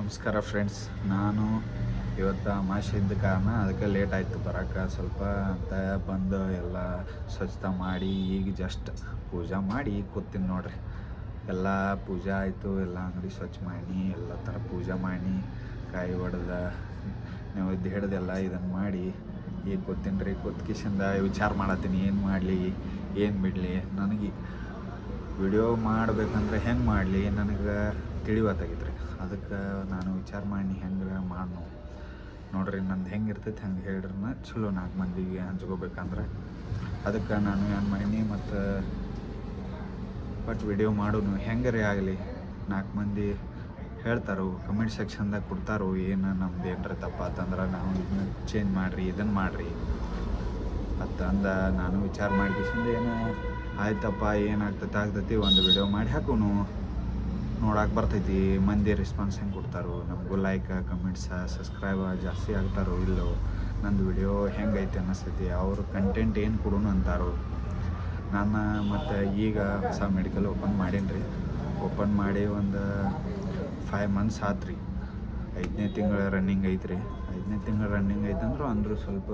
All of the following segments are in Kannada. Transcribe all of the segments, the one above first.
ನಮಸ್ಕಾರ ಫ್ರೆಂಡ್ಸ್. ನಾನು ಇವತ್ತು ಅಮಾವಾಸ್ಯೆ ಇದ್ದ ಕಾರಣ ಅದಕ್ಕೆ ಲೇಟ್ ಆಯಿತು ಬರೋಕ್ಕೆ ಸ್ವಲ್ಪ ಅಂತ ಬಂದು ಎಲ್ಲ ಸ್ವಚ್ಛತೆ ಮಾಡಿ ಈಗ ಜಸ್ಟ್ ಪೂಜೆ ಮಾಡಿ ಕೂತೀನಿ ನೋಡ್ರಿ. ಎಲ್ಲ ಪೂಜೆ ಆಯಿತು, ಎಲ್ಲ ಅಂಗಡಿ ಸ್ವಚ್ಛ ಮಾಡಿ ಎಲ್ಲ ಥರ ಪೂಜೆ ಮಾಡಿ ಕಾಯಿ ಹೊಡೆದ ನೈವೇದ್ಯ ಹಿಡ್ದೆಲ್ಲ ಇದನ್ನು ಮಾಡಿ ಈಗ ಕೂತೀನಿ ರೀ. ಕೂತ್ಕಿಸಿಂದ ವಿಚಾರ ಮಾಡತ್ತೀನಿ ಏನು ಮಾಡಲಿ ಏನು ಬಿಡಲಿ, ನನಗೆ ವಿಡಿಯೋ ಮಾಡಬೇಕಂದ್ರೆ ಹೆಂಗೆ ಮಾಡಲಿ ನನಗೆ ತಿಳಿವತ್ತಾಗಿತ್ತು ರೀ. ಅದಕ್ಕೆ ನಾನು ವಿಚಾರ ಮಾಡಿ ಹೆಂಗೆ ಮಾಡು ನೋಡ್ರಿ, ನಂದು ಹೆಂಗೆ ಇರ್ತೈತೆ ಹಂಗೆ ಹೇಳ್ರಿ ಚಲೋ 4 ಮಂದಿಗೆ ಹಂಚ್ಕೋಬೇಕಂದ್ರೆ. ಅದಕ್ಕೆ ನಾನು ಏನು ಮಾಡೀನಿ ಮತ್ತು ಬಟ್ ವಿಡಿಯೋ ಮಾಡೋನು ಹೆಂಗರೇ ಆಗಲಿ 4 ಮಂದಿ ಹೇಳ್ತಾರೋ ಕಮೆಂಟ್ ಸೆಕ್ಷನ್ದಾಗ ಕೊಡ್ತಾರೋ ಏನು ನಮ್ದು ಏನರ ತಪ್ಪಾತಂದ್ರೆ ನಾವು ಇದನ್ನ ಚೇಂಜ್ ಮಾಡಿರಿ ಇದನ್ನು ಮಾಡಿರಿ ಅಂತ ನಾನು ವಿಚಾರ ಮಾಡಿಕಿಸಿಂದ ಏನು ಆಯ್ತಪ್ಪ ಆಗ್ತೈತಿ ಒಂದು ವಿಡಿಯೋ ಮಾಡಿ ಹಾಕೋನು ನೋಡಕ್ಕೆ ಬರ್ತೈತಿ. ಮಂದಿ ರೆಸ್ಪಾನ್ಸ್ ಹೆಂಗೆ ಕೊಡ್ತಾರೋ, ನಮಗೂ ಲೈಕ್ ಕಮೆಂಟ್ಸ ಸಬ್ಸ್ಕ್ರೈಬ್ ಜಾಸ್ತಿ ಆಗ್ತಾರೋ ಇಲ್ಲೋ, ನಂದು ವಿಡಿಯೋ ಹೆಂಗೈತೆ ಅನ್ನಿಸ್ತೈತಿ, ಅವರು ಕಂಟೆಂಟ್ ಏನು ಕೊಡೋನು ಅಂತಾರೋ. ನಾನು ಮತ್ತು ಈಗ ಹೊಸ ಮೆಡಿಕಲ್ ಓಪನ್ ಮಾಡೀನಿ ರೀ. ಓಪನ್ ಮಾಡಿ ಒಂದು 5 months ಆತು ರೀ. 5ನೇ ತಿಂಗಳು ರನ್ನಿಂಗ್ ಐತ್ರಿ. 5ನೇ ತಿಂಗಳು ರನ್ನಿಂಗ್ ಐತಂದ್ರೆ ಅಂದರೂ ಸ್ವಲ್ಪ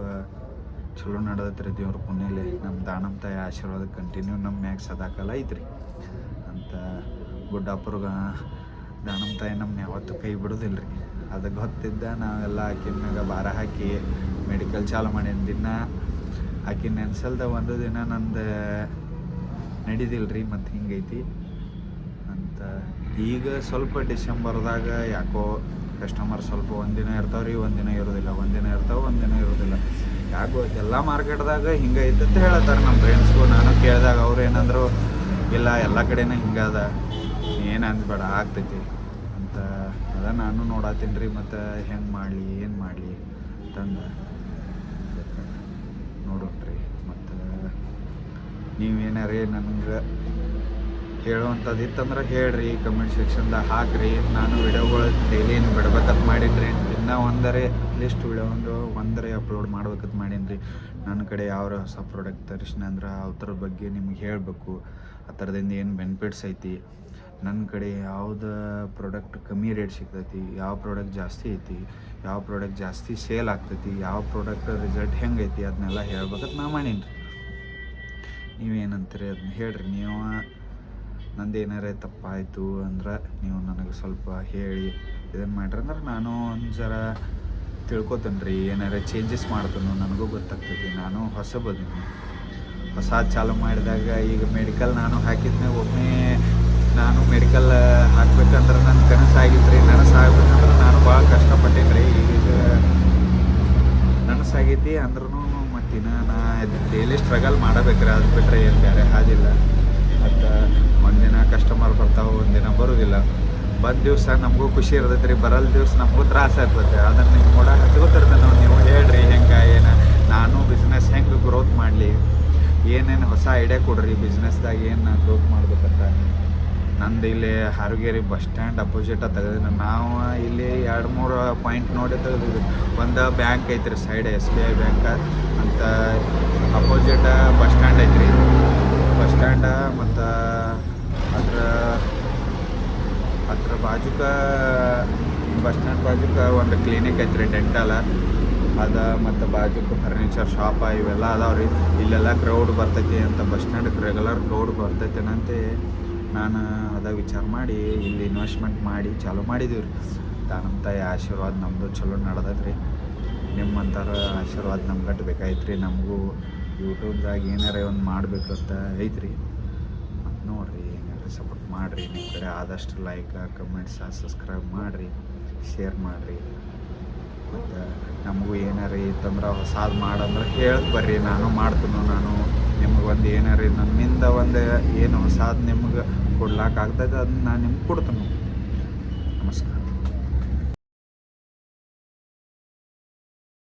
ಚಲೋ ನಡೆದೈತ್ರಿ. ದೇವ್ರ ಪುಣ್ಯಲಿ ನಮ್ಮ ದಾನಮ್ಮ ತಾಯಿ ಆಶೀರ್ವಾದ ಕಂಟಿನ್ಯೂ ನಮ್ಮ ಮ್ಯಾಗ ಸದಾಕಾಲ ಐತ್ರಿ ಅಂತ. ಗುಡ್ಡಾಪುರ್ಗ ದಾನಮ್ಮ ತಾಯಿ ನಮ್ಮನ್ನ ಯಾವತ್ತೂ ಕೈ ಬಿಡೋದಿಲ್ಲ ರೀ. ಅದಕ್ಕೆ ಗೊತ್ತಿದ್ದ ನಾವೆಲ್ಲ ಆಕಿನ ಮ್ಯಾಗ ಭಾರ ಹಾಕಿ ಮೆಡಿಕಲ್ ಚಾಲು ಮಾಡಿದ ದಿನ ಆಕಿನ ನೆನ್ಸಲ್ದ ಒಂದು ದಿನ ನಂದು ನಡೀದಿಲ್ಲ ರೀ. ಮತ್ತು ಹಿಂಗೈತಿ ಅಂತ. ಈಗ ಸ್ವಲ್ಪ ಡಿಸೆಂಬರ್ದಾಗ ಯಾಕೋ ಕಸ್ಟಮರ್ ಸ್ವಲ್ಪ ಒಂದಿನ ಇರ್ತಾವೆ ರೀ, ಒಂದಿನ ಇರೋದಿಲ್ಲ, ಒಂದಿನ ಇರ್ತಾವೆ ಒಂದಿನ ಇರೋದಿಲ್ಲ. ಯಾಕೋ ಎಲ್ಲ ಮಾರ್ಕೆಟ್ದಾಗ ಹಿಂಗೆ ಐತಂತ ಹೇಳತ್ತಾರೆ ನಮ್ಮ ಫ್ರೆಂಡ್ಸ್ಗೂ. ನಾನು ಕೇಳಿದಾಗ ಅವ್ರು ಏನಂದ್ರು, ಇಲ್ಲ ಎಲ್ಲ ಕಡೆನೇ ಹಿಂಗದ, ಏನು ಅಂದ್ಬೇಡ ಆಗ್ತೈತಿ ಅಂತ. ಅದ ನಾನು ನೋಡತ್ತೀನಿ ರೀ. ಮತ್ತು ಹೆಂಗೆ ಮಾಡಲಿ ಏನು ಮಾಡಲಿ ಅಂತಂದು ನೋಡೋಣ್ರಿ. ಮತ್ತು ನೀವೇನಾರೇ ನನಗೆ ಹೇಳುವಂಥದ್ದು ಇತ್ತಂದ್ರೆ ಹೇಳ್ರಿ, ಕಮೆಂಟ್ ಸೆಕ್ಷನ್ದಾಗ ಹಾಕಿರಿ. ನಾನು ವಿಡಿಯೋಗಳು ಡೈಲಿ ಏನು ಬಿಡ್ಬೇಕಂತ ಮಾಡೀನಿ ರೀ. ಇನ್ನೂ ಅಟ್ಲೀಸ್ಟ್ ವಿಡಿಯೋ ಒಂದರೆ ಅಪ್ಲೋಡ್ ಮಾಡ್ಬೇಕಂತ ಮಾಡೀನಿ ರೀ. ನನ್ನ ಕಡೆ ಯಾವ ಹೊಸ ಪ್ರಾಡಕ್ಟ್ ತರಿಸ್ನ ಅಂದ್ರೆ ಅದ್ರ ಬಗ್ಗೆ ನಿಮ್ಗೆ ಹೇಳಬೇಕು. ಆ ಥರದಿಂದ ಏನು ಬೆನಿಫಿಟ್ಸ್ ಐತಿ, ನನ್ನ ಕಡೆ ಯಾವ್ದು ಪ್ರಾಡಕ್ಟ್ ಕಮ್ಮಿ ರೇಟ್ ಸಿಗ್ತೈತಿ, ಯಾವ ಪ್ರಾಡಕ್ಟ್ ಜಾಸ್ತಿ ಐತಿ, ಯಾವ ಪ್ರಾಡಕ್ಟ್ ಜಾಸ್ತಿ ಸೇಲ್ ಆಗ್ತೈತಿ, ಯಾವ ಪ್ರಾಡಕ್ಟ್ ರಿಸಲ್ಟ್ ಹೆಂಗೈತಿ ಅದನ್ನೆಲ್ಲ ಹೇಳ್ಬೇಕಂತ ನಾ ಮಾಡೀನಿ ರೀ. ನೀವೇನಂತೀರಿ ಅದನ್ನ ಹೇಳ್ರಿ. ನೀವು ನಂದು ಏನಾರೇ ತಪ್ಪಾಯಿತು ಅಂದ್ರೆ ನೀವು ನನಗೆ ಸ್ವಲ್ಪ ಹೇಳಿ ಇದನ್ನು ಮಾಡ್ರಿ ಅಂದ್ರೆ ನಾನು ಒಂದು ಜರ ತಿಳ್ಕೊತೀನಿ ರೀ. ಏನಾರೇ ಚೇಂಜಸ್ ಮಾಡ್ತೀನಿ, ನನಗೂ ಗೊತ್ತಾಗ್ತೈತಿ. ನಾನು ಹೊಸಬದೀನಿ, ಹೊಸ ಚಾಲು ಮಾಡಿದಾಗ ಈಗ ಮೆಡಿಕಲ್ ನಾನು ಹಾಕಿದ್ಮೇಲೆ ಒಮ್ಮೆ ನಾನು ಮೆಡಿಕಲ್ ಹಾಕ್ಬೇಕಂದ್ರೆ ನನ್ನ ಕನಸಾಗಿತ್ತು ರೀ. ನನಸಾಗ್ಬೇಕಂದ್ರೆ ನಾನು ಭಾಳ ಕಷ್ಟಪಟ್ಟೇನಿ ರೀ. ಈಗ ನನಸಾಗೈತಿ ಅಂದ್ರೂ ಮತ್ತಿನ ನಾ ಡೈಲಿ ಸ್ಟ್ರಗಲ್ ಮಾಡಬೇಕ್ರಿ. ಅದು ಬಿಟ್ಟರೆ ಏನು ಬೇರೆ ಹಾದಿಲ್ಲ. ಮತ್ತು ಒಂದಿನ ಕಸ್ಟಮರ್ ಬರ್ತಾವೆ, ಒಂದಿನ ಬರೋದಿಲ್ಲ. ಬಂದ ದಿವಸ ನಮಗೂ ಖುಷಿ ಇರ್ತೈತೆ ರೀ, ಬರಲ್ಲ ದಿವಸ ನಮಗೂ ತ್ರಾಸ ಆಗ್ತೈತೆ. ಅದನ್ನು ನೀವು ಕೂಡ ಹಚ್ಕೋತಿರ್ತೀನಿ ನಾವು. ನೀವು ಹೇಳ್ರಿ ಹೆಂಗೆ ಏನು ನಾನು ಬಿಸ್ನೆಸ್ ಹೆಂಗೆ ಗ್ರೋತ್ ಮಾಡಲಿ, ಏನೇನು ಹೊಸ ಐಡಿಯಾ ಕೊಡ್ರಿ ಬಿಸ್ನೆಸ್ದಾಗ ಏನು ಗ್ರೋತ್ ಮಾಡ್ಬೇಕಂತ. ನಂದು ಇಲ್ಲಿ ಹಾರುಗೇರಿ ಬಸ್ ಸ್ಟ್ಯಾಂಡ್ ಅಪೋಸಿಟ ತೆಗೆದಿನ ನಾವು ಇಲ್ಲಿ 2-3 ಪಾಯಿಂಟ್ ನೋಡಿ ತೆಗೆದಿದ್ವಿ. ಒಂದು ಬ್ಯಾಂಕ್ ಐತ್ರಿ ಸೈಡ್, SBI ಬ್ಯಾಂಕ್ ಅಂತ. ಅಪೋಸಿಟ್ ಬಸ್ ಸ್ಟ್ಯಾಂಡ್ ಐತ್ರಿ. ಬಸ್ ಸ್ಟ್ಯಾಂಡ ಮತ್ತು ಅದ್ರ ಬಾಜುಕ ಬಸ್ ಸ್ಟ್ಯಾಂಡ್ ಬಾಜುಕ ಒಂದು ಕ್ಲಿನಿಕ್ ಐತ್ರಿ, ಡೆಂಟಲ್ ಅದ. ಮತ್ತು ಬಾಜುಕ ಫರ್ನಿಚರ್ ಶಾಪ ಇವೆಲ್ಲ ಅದಾವೆ ರೀ. ಇಲ್ಲೆಲ್ಲ ಕ್ರೌಡ್ ಬರ್ತೈತಿ ಅಂತ, ಬಸ್ ಸ್ಟ್ಯಾಂಡ್ಗೆ ರೆಗ್ಯುಲರ್ ಕ್ರೌಡ್ ಬರ್ತೈತೇನಂತೆ ನಾನು ಅದ ವಿಚಾರ ಮಾಡಿ ಇಲ್ಲಿ ಇನ್ವೆಸ್ಟ್ಮೆಂಟ್ ಮಾಡಿ ಚಾಲೂ ಮಾಡಿದ್ದೀವಿ ರೀ. ದಾನಮ್ಮ ತಾಯಿ ಆಶೀರ್ವಾದ ನಮ್ಮದು ಚಲೋ ನಡೆದೈತೆ ರೀ. ನಿಮ್ಮಂಥರ ಆಶೀರ್ವಾದ ನಮ್ಗೆ ಬೇಕಾಯ್ತು ರೀ. ನಮಗೂ ಯೂಟ್ಯೂಬ್ದಾಗ ಏನಾರೇ ಒಂದು ಮಾಡಬೇಕಂತ ಐತ್ರಿ. ಮತ್ತು ನೋಡಿರಿ, ಏನಾರು ಸಪೋರ್ಟ್ ಮಾಡಿರಿ. ನಿಮ್ಮ ಕಡೆ ಆದಷ್ಟು ಲೈಕ್ ಕಮೆಂಟ್ಸ ಸಬ್ಸ್ಕ್ರೈಬ್ ಮಾಡಿರಿ, ಶೇರ್ ಮಾಡಿರಿ. ಮತ್ತು ನಮಗೂ ಏನಾರು ಇತ್ತಂದ್ರೆ ಹೊಸಾದು ಮಾಡಂದ್ರೆ ಹೇಳಕ್ಕೆ ಬರ್ರಿ, ನಾನು ಮಾಡ್ತೀನಿ. ನಾನು ನಿಮ್ಗೆ ಒಂದು ಏನಾರು ನನ್ನಿಂದ ಒಂದು ಏನು ಹೊಸಾದು ನಿಮ್ಗೆ ಕೊಡ್ಲಾಕಾಗ್ತದೆ ಅದನ್ನ ನಾನು ನಿಮ್ಗೆ ಕೊಡ್ತೀನಿ. ನಮಸ್ಕಾರ.